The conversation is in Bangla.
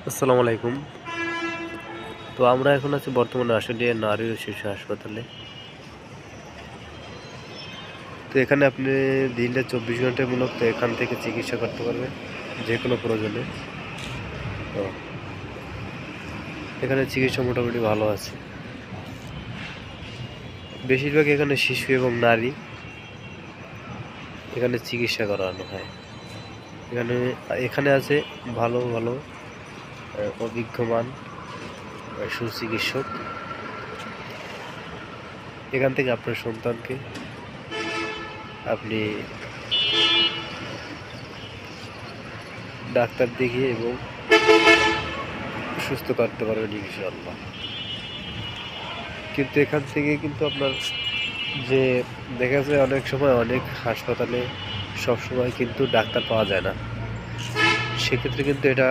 আসসালামু আলাইকুম। তো আমরা এখন আছি বর্তমানে আশুলিয়া নারী ও শিশু হাসপাতালে। তো এখানে আপনি দিনটা ২৪ ঘন্টায় মূলত এখান থেকে চিকিৎসা করতে পারবেন যেকোনো প্রয়োজনে। তো এখানে চিকিৎসা মোটামুটি ভালো আছে। বেশিরভাগ এখানে শিশু এবং নারী এখানে চিকিৎসা করানো হয়। এখানে এখানে আছে ভালো ভালো অভিজ্ঞমান সুচিকিৎসক। এখান থেকে আপনার সন্তানকে আপনি ডাক্তার দেখিয়ে এবং সুস্থ করতে পারবেন ইনশাআল্লাহ। কিন্তু এখান থেকে কিন্তু আপনার যে দেখা যায় অনেক সময় অনেক হাসপাতালে সবসময় কিন্তু ডাক্তার পাওয়া যায় না। সেক্ষেত্রে কিন্তু এটা